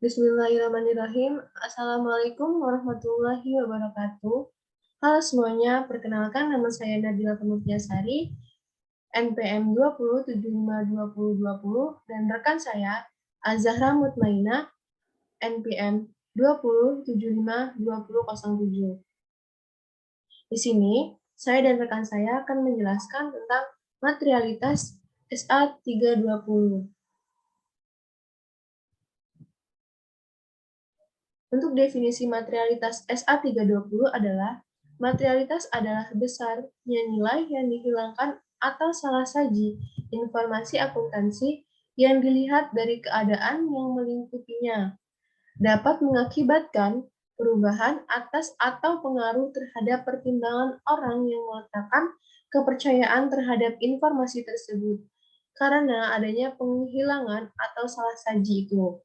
Bismillahirrahmanirrahim. Assalamualaikum warahmatullahi wabarakatuh. Halo semuanya, perkenalkan nama saya Nabila Temutiasari, NPM 20752020, dan rekan saya Azahra Mutmainah, NPM 20752007. Di sini, saya dan rekan saya akan menjelaskan tentang materialitas SA320. Untuk definisi materialitas SA320 adalah materialitas adalah besarnya nilai yang dihilangkan atau salah saji informasi akuntansi yang dilihat dari keadaan yang melingkupinya, dapat mengakibatkan perubahan atas atau pengaruh terhadap pertimbangan orang yang meletakkan kepercayaan terhadap informasi tersebut karena adanya penghilangan atau salah saji itu.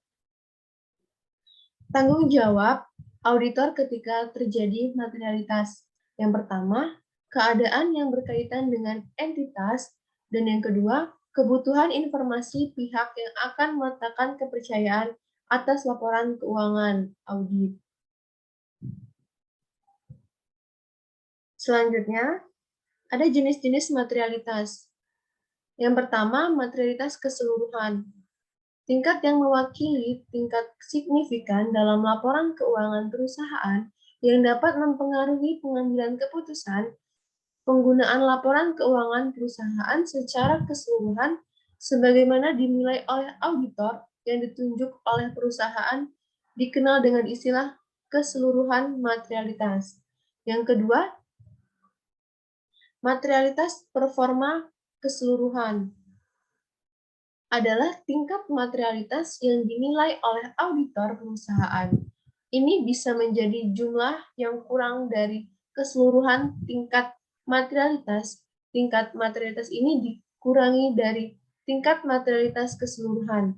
Tanggung jawab auditor ketika terjadi materialitas. Yang pertama, keadaan yang berkaitan dengan entitas, dan yang kedua, kebutuhan informasi pihak yang akan meletakkan kepercayaan atas laporan keuangan audit. Selanjutnya, ada jenis-jenis materialitas. Yang pertama, materialitas keseluruhan. Tingkat yang mewakili tingkat signifikan dalam laporan keuangan perusahaan yang dapat mempengaruhi pengambilan keputusan, penggunaan laporan keuangan perusahaan secara keseluruhan sebagaimana dinilai oleh auditor yang ditunjuk oleh perusahaan dikenal dengan istilah keseluruhan materialitas. Yang kedua, materialitas performa keseluruhan adalah tingkat materialitas yang dinilai oleh auditor perusahaan. Ini bisa menjadi jumlah yang kurang dari keseluruhan tingkat materialitas. Tingkat materialitas ini dikurangi dari tingkat materialitas keseluruhan.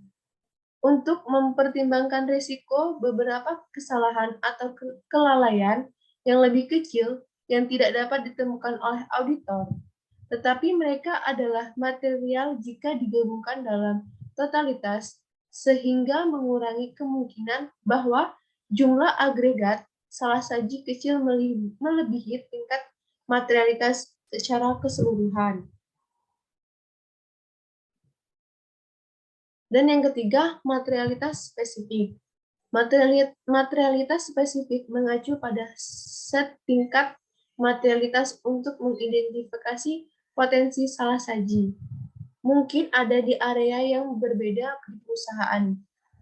Untuk mempertimbangkan risiko beberapa kesalahan atau kelalaian yang lebih kecil yang tidak dapat ditemukan oleh auditor, tetapi mereka adalah material jika digabungkan dalam totalitas, sehingga mengurangi kemungkinan bahwa jumlah agregat salah saji kecil melebihi tingkat materialitas secara keseluruhan. Dan yang ketiga, materialitas spesifik. Materialitas spesifik mengacu pada set tingkat materialitas untuk mengidentifikasi potensi salah saji. Mungkin ada di area yang berbeda di perusahaan.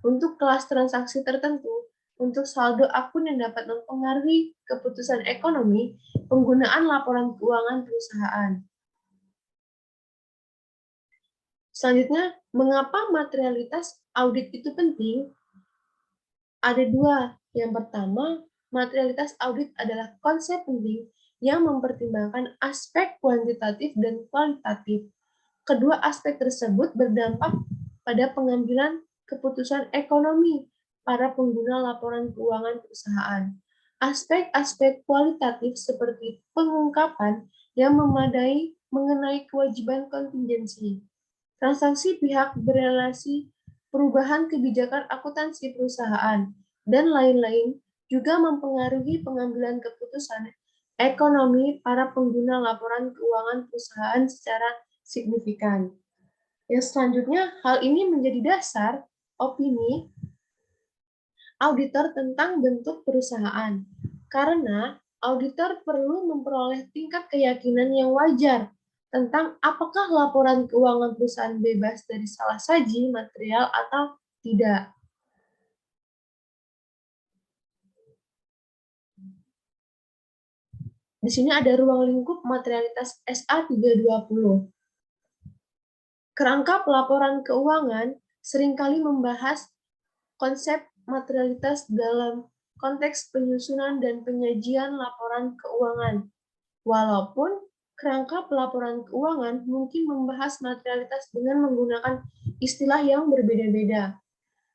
Untuk kelas transaksi tertentu, untuk saldo akun yang dapat mempengaruhi keputusan ekonomi, penggunaan laporan keuangan perusahaan. Selanjutnya, mengapa materialitas audit itu penting? Ada dua. Yang pertama, materialitas audit adalah konsep penting yang mempertimbangkan aspek kuantitatif dan kualitatif. Kedua aspek tersebut berdampak pada pengambilan keputusan ekonomi para pengguna laporan keuangan perusahaan. Aspek-aspek kualitatif seperti pengungkapan yang memadai mengenai kewajiban kontingensi, transaksi pihak berelasi, perubahan kebijakan akuntansi perusahaan, dan lain-lain juga mempengaruhi pengambilan keputusan ekonomi para pengguna laporan keuangan perusahaan secara signifikan. Yang selanjutnya, hal ini menjadi dasar opini auditor tentang bentuk perusahaan, karena auditor perlu memperoleh tingkat keyakinan yang wajar tentang apakah laporan keuangan perusahaan bebas dari salah saji material atau tidak. Di sini ada ruang lingkup materialitas SA320. Kerangka pelaporan keuangan seringkali membahas konsep materialitas dalam konteks penyusunan dan penyajian laporan keuangan. Walaupun kerangka pelaporan keuangan mungkin membahas materialitas dengan menggunakan istilah yang berbeda-beda.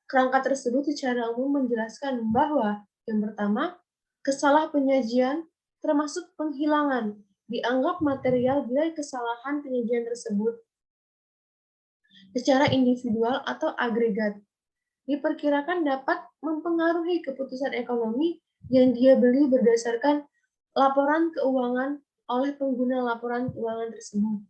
Kerangka tersebut secara umum menjelaskan bahwa yang pertama, kesalah penyajian termasuk penghilangan dianggap material bila kesalahan penyajian tersebut secara individual atau agregat. diperkirakan dapat mempengaruhi keputusan ekonomi yang dia beli berdasarkan laporan keuangan oleh pengguna laporan keuangan tersebut.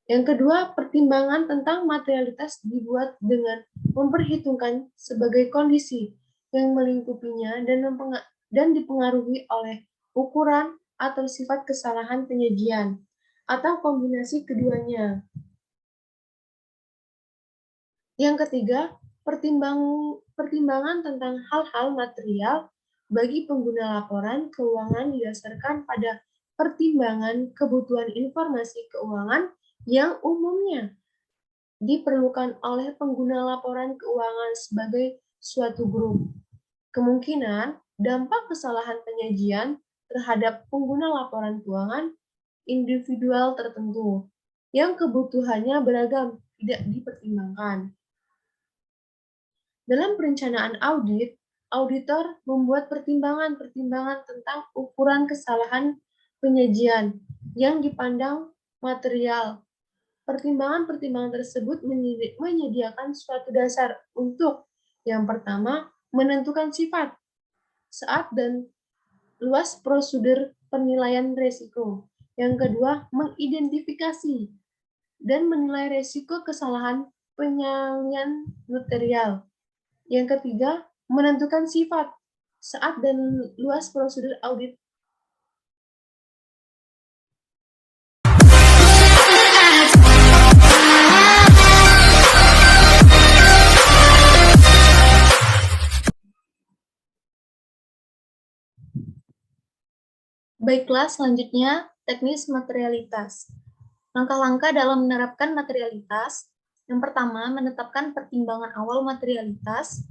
Yang kedua, pertimbangan tentang materialitas dibuat dengan memperhitungkan sebagai kondisi yang melingkupinya dan dipengaruhi oleh ukuran atau sifat kesalahan penyajian, atau kombinasi keduanya. Yang ketiga, pertimbangan tentang hal-hal material bagi pengguna laporan keuangan didasarkan pada pertimbangan kebutuhan informasi keuangan yang umumnya diperlukan oleh pengguna laporan keuangan sebagai suatu grup. Kemungkinan dampak kesalahan penyajian terhadap pengguna laporan keuangan individual tertentu yang kebutuhannya beragam tidak dipertimbangkan. Dalam perencanaan audit, auditor membuat pertimbangan-pertimbangan tentang ukuran kesalahan penyajian yang dipandang material. Pertimbangan-pertimbangan tersebut menyediakan suatu dasar untuk, yang pertama, menentukan sifat, saat dan luas prosedur penilaian risiko. Yang kedua, mengidentifikasi dan menilai risiko kesalahan penyalian material. Yang ketiga, menentukan sifat, saat dan luas prosedur audit. Baiklah, selanjutnya teknis materialitas. Langkah-langkah dalam menerapkan materialitas. Yang pertama, menetapkan pertimbangan awal materialitas,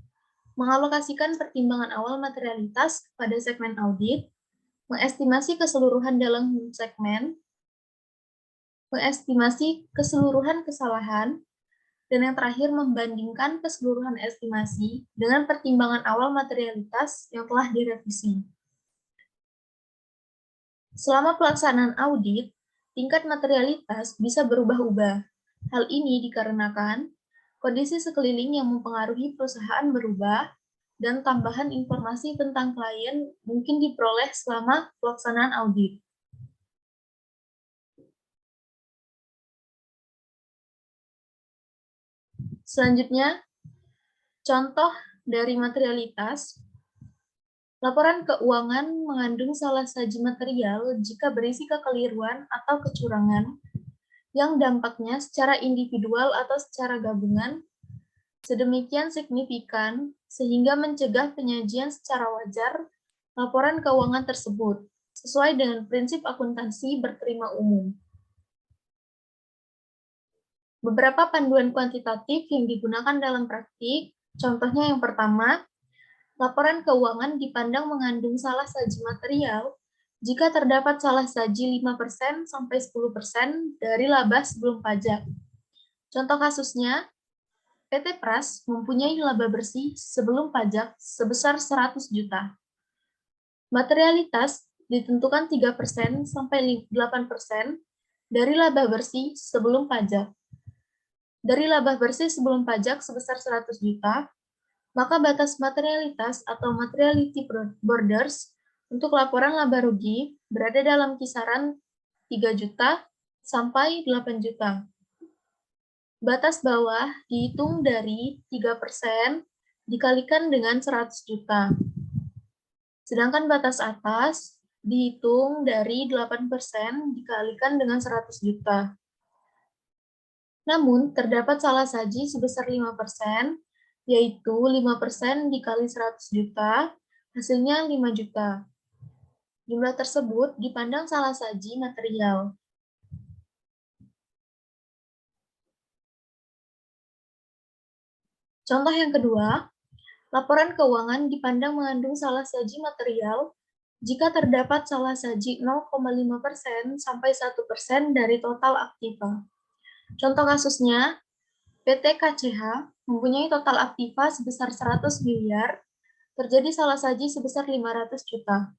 mengalokasikan pertimbangan awal materialitas pada segmen audit, mengestimasi keseluruhan dalam segmen, mengestimasi keseluruhan kesalahan, dan yang terakhir membandingkan keseluruhan estimasi dengan pertimbangan awal materialitas yang telah direvisi. Selama pelaksanaan audit, tingkat materialitas bisa berubah-ubah. Hal ini dikarenakan kondisi sekeliling yang mempengaruhi perusahaan berubah dan tambahan informasi tentang klien mungkin diperoleh selama pelaksanaan audit. Selanjutnya, contoh dari materialitas. Laporan keuangan mengandung salah saji material jika berisi kekeliruan atau kecurangan yang dampaknya secara individual atau secara gabungan sedemikian signifikan sehingga mencegah penyajian secara wajar laporan keuangan tersebut sesuai dengan prinsip akuntansi berterima umum. Beberapa panduan kuantitatif yang digunakan dalam praktik, contohnya yang pertama, laporan keuangan dipandang mengandung salah saji material jika terdapat salah saji 5% sampai 10% dari laba sebelum pajak. Contoh kasusnya, PT Pras mempunyai laba bersih sebelum pajak sebesar 100 juta. Materialitas ditentukan 3% sampai 8% dari laba bersih sebelum pajak. Dari laba bersih sebelum pajak sebesar 100 juta, maka batas materialitas atau materiality borders untuk laporan laba rugi berada dalam kisaran 3 juta sampai 8 juta. Batas bawah dihitung dari 3% dikalikan dengan 100 juta. Sedangkan batas atas dihitung dari 8% dikalikan dengan 100 juta. Namun, terdapat salah saji sebesar 5%, yaitu 5% dikali 100 juta, hasilnya 5 juta. Jumlah tersebut dipandang salah saji material. Contoh yang kedua, laporan keuangan dipandang mengandung salah saji material jika terdapat salah saji 0,5% sampai 1% dari total aktiva. Contoh kasusnya, PT KCH mempunyai total aktiva sebesar 100 miliar, terjadi salah saji sebesar 500 juta.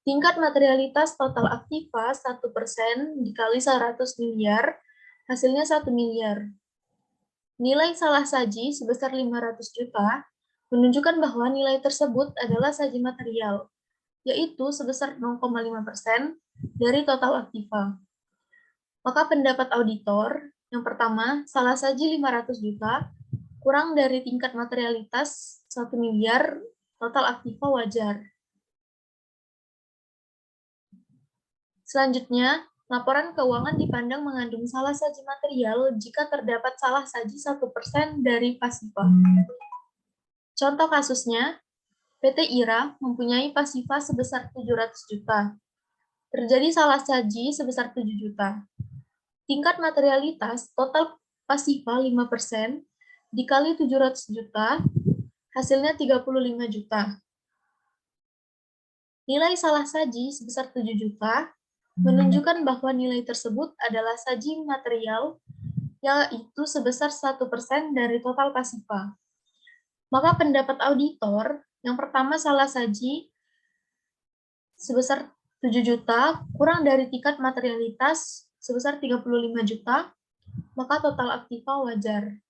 Tingkat materialitas total aktiva 1% dikali 100 miliar, hasilnya 1 miliar. Nilai salah saji sebesar 500 juta menunjukkan bahwa nilai tersebut adalah saji material, yaitu sebesar 0,5% dari total aktiva. Maka pendapat auditor, yang pertama, salah saji 500 juta kurang dari tingkat materialitas 1 miliar, total aktiva wajar. Selanjutnya, laporan keuangan dipandang mengandung salah saji material jika terdapat salah saji 1% dari pasiva. Contoh kasusnya, PT IRA mempunyai pasiva sebesar 700 juta. Terjadi salah saji sebesar 7 juta. Tingkat materialitas total pasiva 5% dikali 700 juta, hasilnya 35 juta. Nilai salah saji sebesar 7 juta menunjukkan bahwa nilai tersebut adalah saji material, yaitu sebesar 1% dari total pasiva. Maka pendapat auditor, yang pertama salah saji sebesar 7 juta kurang dari tingkat materialitas sebesar 35 juta, maka total aktiva wajar.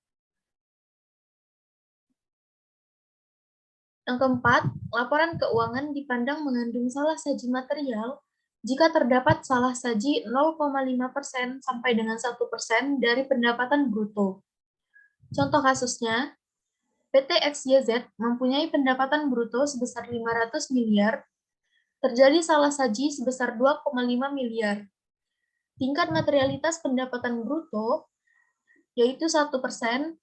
Yang keempat, laporan keuangan dipandang mengandung salah saji material jika terdapat salah saji 0,5% sampai dengan 1% dari pendapatan bruto. Contoh kasusnya, PT XYZ mempunyai pendapatan bruto sebesar 500 miliar, terjadi salah saji sebesar 2,5 miliar. Tingkat materialitas pendapatan bruto yaitu 1%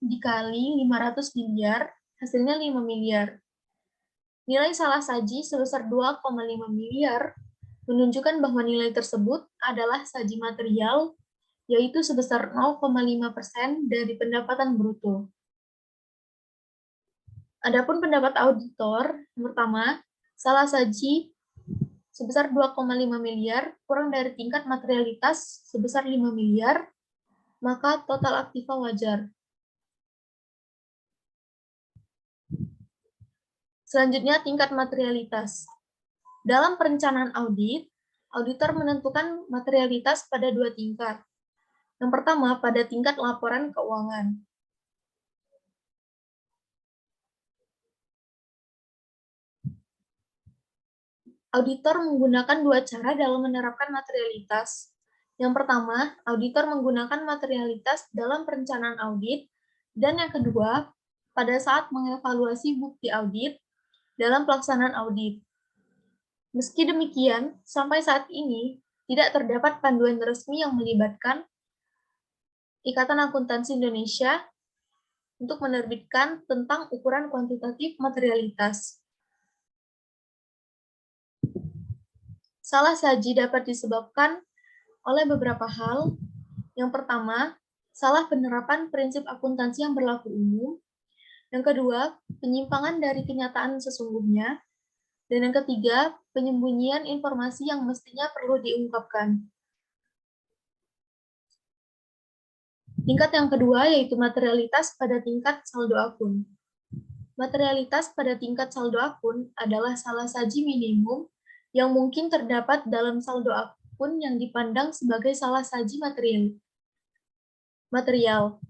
dikali 500 miliar, hasilnya 5 miliar. Nilai salah saji sebesar 2,5 miliar menunjukkan bahwa nilai tersebut adalah saji material, yaitu sebesar 0,5% dari pendapatan bruto. Adapun pendapat auditor, yang pertama, salah saji sebesar 2,5 miliar kurang dari tingkat materialitas sebesar 5 miliar, maka total aktiva wajar. Selanjutnya, tingkat materialitas. Dalam perencanaan audit, auditor menentukan materialitas pada dua tingkat. Yang pertama, pada tingkat laporan keuangan. Auditor menggunakan dua cara dalam menerapkan materialitas. Yang pertama, auditor menggunakan materialitas dalam perencanaan audit, dan yang kedua, pada saat mengevaluasi bukti audit dalam pelaksanaan audit. Meski demikian, sampai saat ini tidak terdapat panduan resmi yang melibatkan Ikatan Akuntansi Indonesia untuk menerbitkan tentang ukuran kuantitatif materialitas. Salah saji dapat disebabkan oleh beberapa hal. Yang pertama, salah penerapan prinsip akuntansi yang berlaku umum. Yang kedua, penyimpangan dari kenyataan sesungguhnya. Dan yang ketiga, penyembunyian informasi yang mestinya perlu diungkapkan. Tingkat yang kedua yaitu materialitas pada tingkat saldo akun. Materialitas pada tingkat saldo akun adalah salah saji minimum yang mungkin terdapat dalam saldo akun yang dipandang sebagai salah saji material.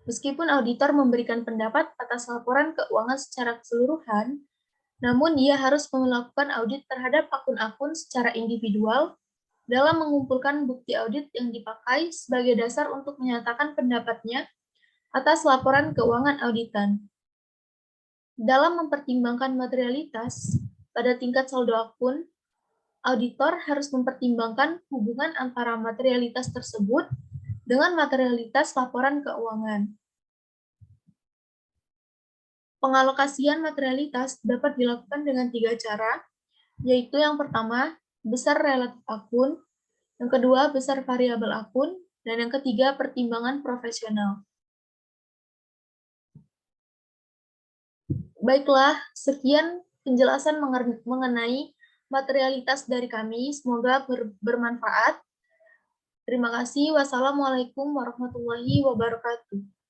Meskipun auditor memberikan pendapat atas laporan keuangan secara keseluruhan, namun ia harus melakukan audit terhadap akun-akun secara individual dalam mengumpulkan bukti audit yang dipakai sebagai dasar untuk menyatakan pendapatnya atas laporan keuangan auditan. Dalam mempertimbangkan materialitas pada tingkat saldo akun, auditor harus mempertimbangkan hubungan antara materialitas tersebut dengan materialitas laporan keuangan. Pengalokasian materialitas dapat dilakukan dengan 3 cara, yaitu yang pertama, besar relatif akun, yang kedua, besar variabel akun, dan yang ketiga, pertimbangan profesional. Baiklah, sekian penjelasan mengenai materialitas dari kami. Semoga bermanfaat. Terima kasih. Wassalamualaikum warahmatullahi wabarakatuh.